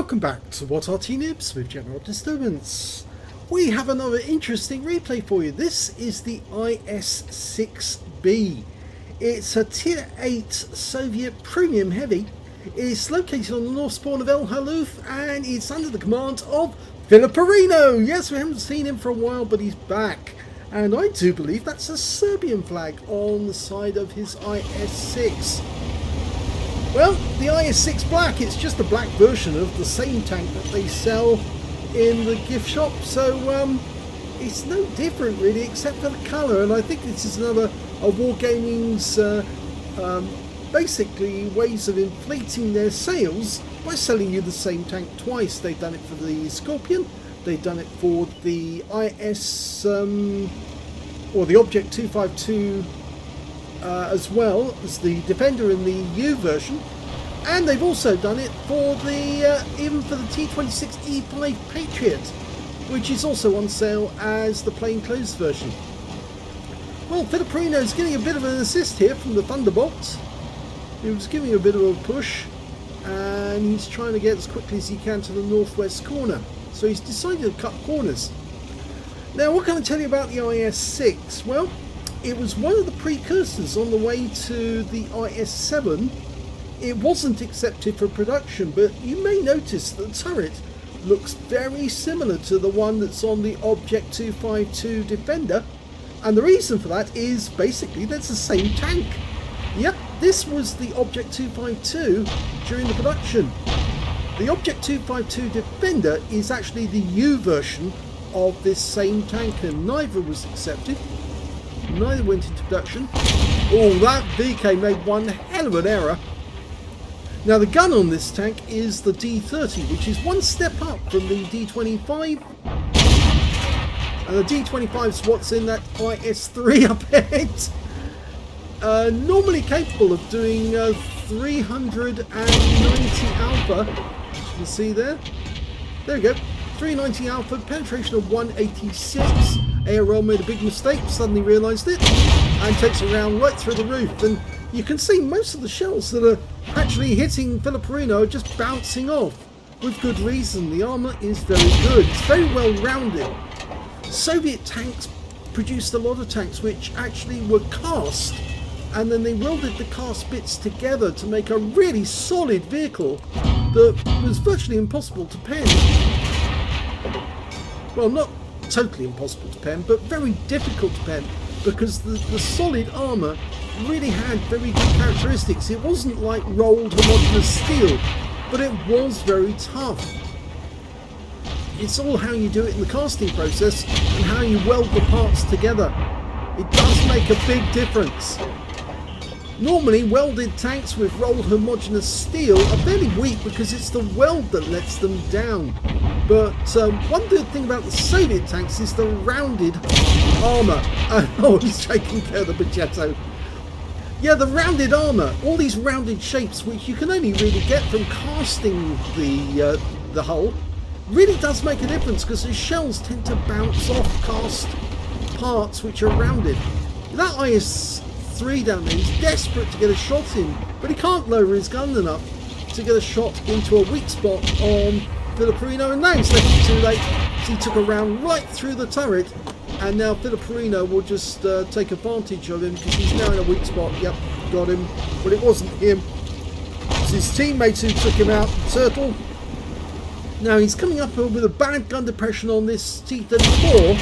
Welcome back to What Arty Noobs with General Disturbance. We have another interesting replay for you. This is the IS-6B. It's a Tier 8 Soviet premium heavy. It's located on the north spawn of Halluf and it's under the command of FiliPer1n0. Yes, we haven't seen him for a while, but he's back. And I do believe that's a Serbian flag on the side of his IS-6. Well, the IS-6 Black, it's just a black version of the same tank that they sell in the gift shop, so it's no different really except for the colour, and I think this is another of Wargaming's basically ways of inflating their sales by selling you the same tank twice. They've done it for the Scorpion, they've done it for the IS or the Object 252 as well as the Defender in the U version, and they've also done it for the even for the T26E5 Patriot, which is also on sale as the plainclothes version. Well, FiliPer1n0 is getting a bit of an assist here from the Thunderbolt. He was giving a bit of a push, and he's trying to get as quickly as he can to the northwest corner. So he's decided to cut corners. Now, what can I tell you about the IS-6? Well, it was one of the precursors on the way to the IS-7. It wasn't accepted for production, but you may notice that the turret looks very similar to the one that's on the Object 252 Defender, and the reason for that is basically that's the same tank. Yep, this was the Object 252 during the production. The Object 252 Defender is actually the U version of this same tank, and neither was accepted. Neither went into production. Oh, that VK made one hell of an error. Now the gun on this tank is the D30, which is one step up from the D25. And the D25 is what's in that IS-3 up ahead. Normally capable of doing 390 alpha. As you can see there. There we go. 390 alpha, penetration of 186. ARL made a big mistake, suddenly realised it, and takes a round right through the roof. And you can see most of the shells that are actually hitting FiliPer1n0 are just bouncing off, with good reason. The armour is very good, it's very well rounded. Soviet tanks produced a lot of tanks which actually were cast, and then they welded the cast bits together to make a really solid vehicle that was virtually impossible to pen. Well, not totally impossible to pen, but very difficult to pen, because the solid armour really had very good characteristics. It wasn't like rolled homogeneous steel, but it was very tough. It's all how you do it in the casting process and how you weld the parts together. It does make a big difference. Normally, welded tanks with rolled homogeneous steel are fairly weak because it's the weld that lets them down. But one good thing about the Soviet tanks is the rounded armour. I was taking care of the Bajetto. Yeah, the rounded armour, all these rounded shapes which you can only really get from casting the hull, really does make a difference because the shells tend to bounce off cast parts which are rounded. That IS-3 down there is desperate to get a shot in, but he can't lower his gun enough to get a shot into a weak spot on FiliPer1n0, and now he's left it too late. So he took a round right through the turret, and now FiliPer1n0 will just take advantage of him because he's now in a weak spot. Yep, got him, but it wasn't him. It's his teammates who took him out. Turtle. Now he's coming up with a bad gun depression on this T-34.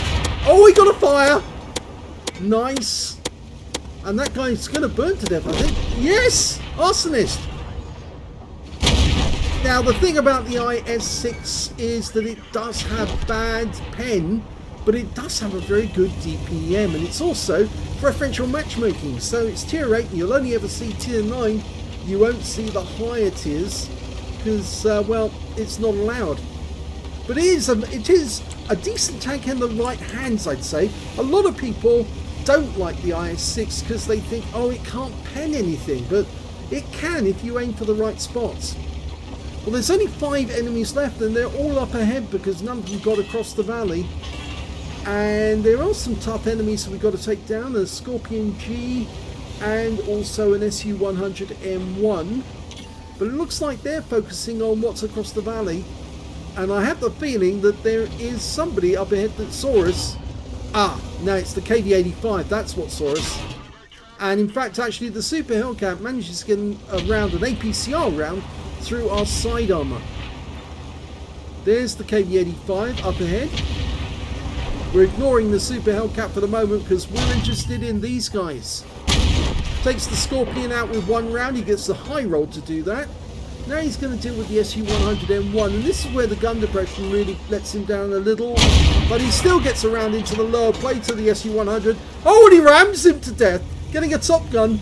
Oh, he got a fire! Nice. And that guy's going to burn to death, I think. Yes! Arsonist! Now the thing about the IS-6 is that it does have bad pen, but it does have a very good DPM, and it's also preferential matchmaking. So it's tier 8, and you'll only ever see tier 9. You won't see the higher tiers because, well, it's not allowed. But it is a decent tank in the right hands, I'd say. A lot of people don't like the IS-6 because they think, oh, it can't pen anything, but it can if you aim for the right spots. Well, there's only 5 enemies left, and they're all up ahead because none of them got across the valley. And there are some tough enemies that we've got to take down, a Scorpion G and also an SU-100M1. but it looks like they're focusing on what's across the valley. And I have the feeling that there is somebody up ahead that saw us. Ah, no, it's the KV-85, that's what saw us. And in fact, actually, the Super Hellcat manages to get around an APCR round through our side armour. There's the KV-85 up ahead. We're ignoring the Super Hellcat for the moment because we're interested in these guys. Takes the Scorpion out with one round. He gets the high roll to do that. Now he's going to deal with the SU-100M1, and this is where the gun depression really lets him down a little. But he still gets around into the lower plate of the SU-100. Oh, and he rams him to death, getting a top gun.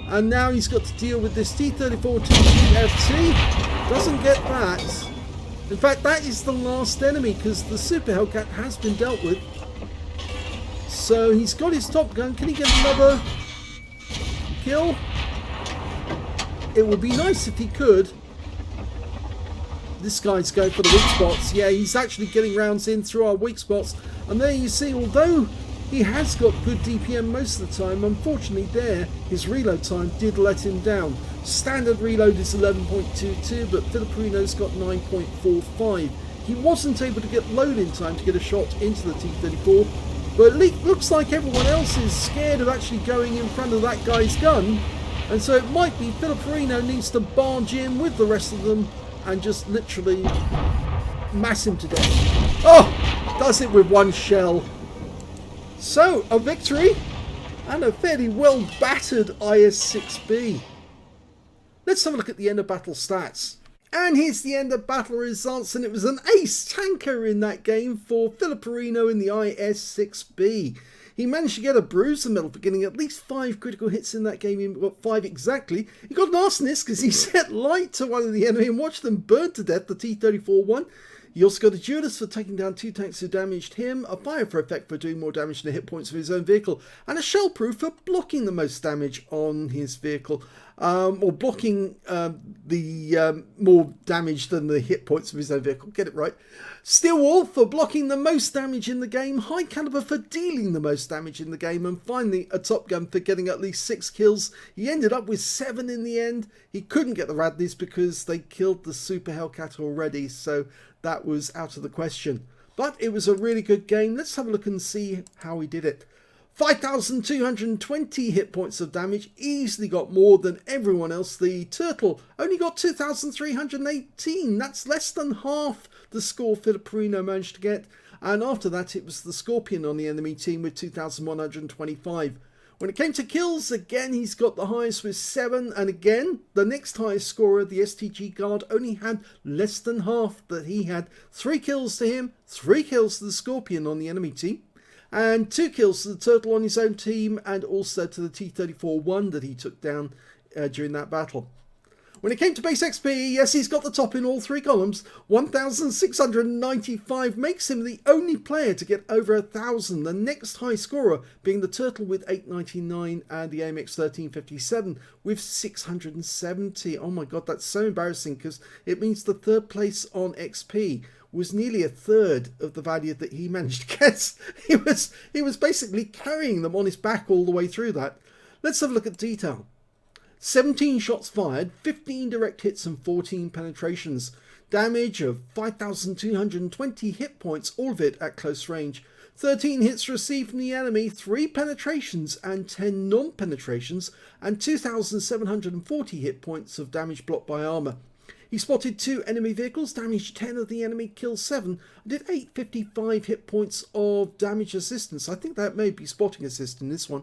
And now he's got to deal with this T-34-2FT. Doesn't get that. In fact, that is the last enemy because the Super Hellcat has been dealt with. So he's got his top gun. Can he get another kill? It would be nice if he could. This guy's going for the weak spots. Yeah, he's actually getting rounds in through our weak spots. And there you see, although he has got good DPM most of the time, unfortunately there, his reload time did let him down. Standard reload is 11.22, but FiliPer1n0's got 9.45. He wasn't able to get load in time to get a shot into the T-34, but it looks like everyone else is scared of actually going in front of that guy's gun. And so it might be FiliPer1n0 needs to barge in with the rest of them and just literally mass him to death. Oh! Does it with one shell. So, a victory and a fairly well battered IS-6B. Let's have a look at the end of battle stats. And here's the end of battle results, and it was an ace tanker in that game for FiliPer1n0 in the IS-6B. He managed to get a bruiser medal for getting at least 5 critical hits in that game. He got 5 exactly. He got an arsonist because he set light to one of the enemy and watched them burn to death, the T-34-1. He also got a duelist for taking down 2 tanks who damaged him, a fire for effect for doing more damage than the hit points of his own vehicle, and a shell proof for blocking the most damage on his vehicle, or blocking the more damage than the hit points of his own vehicle. Get it right. Steel Wolf for blocking the most damage in the game, High Caliber for dealing the most damage in the game, and finally a Top Gun for getting at least 6 kills. He ended up with 7 in the end. He couldn't get the Radleys because they killed the Super Hellcat already, so that was out of the question. But it was a really good game. Let's have a look and see how he did it. 5,220 hit points of damage, easily got more than everyone else. The Turtle only got 2,318. That's less than half the score FiliPer1n0 managed to get. And after that, it was the Scorpion on the enemy team with 2,125. When it came to kills, again, he's got the highest with 7. And again, the next highest scorer, the STG Guard, only had less than half that he had. 3 kills to him, 3 kills to the Scorpion on the enemy team, and 2 kills to the Turtle on his own team, and also to the T-34-1 that he took down during that battle. When it came to base XP, yes, he's got the top in all 3 columns. 1,695 makes him the only player to get over 1,000. The next high scorer being the Turtle with 899 and the AMX 1357 with 670. Oh my god, that's so embarrassing because it means the 3rd place on XP was nearly a third of the value that he managed to get. He was basically carrying them on his back all the way through that. Let's have a look at detail. 17 shots fired, 15 direct hits and 14 penetrations. Damage of 5,220 hit points, all of it at close range. 13 hits received from the enemy, 3 penetrations and 10 non-penetrations, and 2,740 hit points of damage blocked by armour. He spotted 2 enemy vehicles, damaged 10 of the enemy, killed 7, and did 855 hit points of damage assistance. I think that may be spotting assist in this one.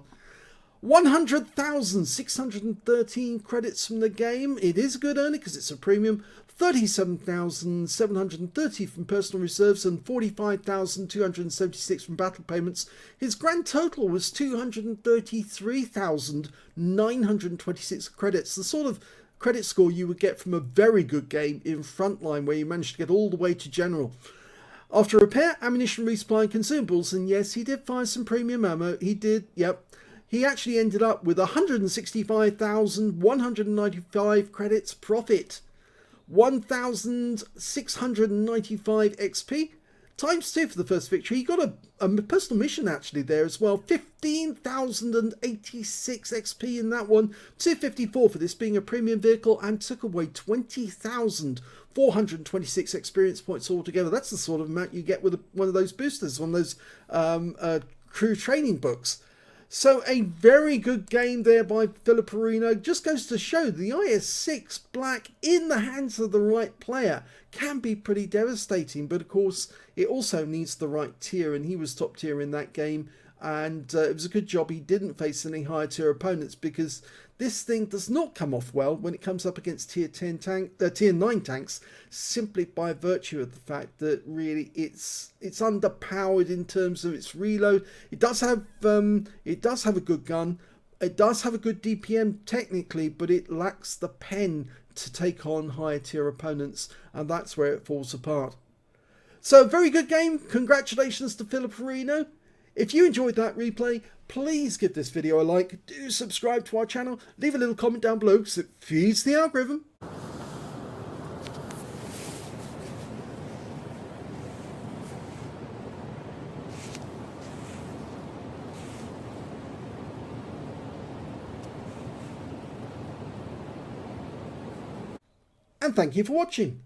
100,613 credits from the game. It is a good earner because it's a premium. 37,730 from personal reserves and 45,276 from battle payments. His grand total was 233,926 credits. The sort of credit score you would get from a very good game in Frontline where you managed to get all the way to General. After repair, ammunition, resupply and consumables, and yes, he did fire some premium ammo. He did, yep. He actually ended up with 165,195 credits profit, 1,695 XP, ×2 for the first victory. He got a personal mission actually there as well. 15,086 XP in that one. 254 for this being a premium vehicle, and took away 20,426 experience points altogether. That's the sort of amount you get with one of those boosters, one of those crew training books. So a very good game there by FiliPer1n0. Just goes to show the IS-6 Black in the hands of the right player can be pretty devastating, but of course it also needs the right tier, and he was top tier in that game, and it was a good job he didn't face any higher tier opponents, because this thing does not come off well when it comes up against tier 9 tanks, simply by virtue of the fact that really it's underpowered in terms of its reload. It does have a good gun, it does have a good DPM technically, but it lacks the pen to take on higher tier opponents, and that's where it falls apart. So very good game. Congratulations to FiliPer1n0. If you enjoyed that replay, please give this video a like, do subscribe to our channel, leave a little comment down below because it feeds the algorithm. And thank you for watching.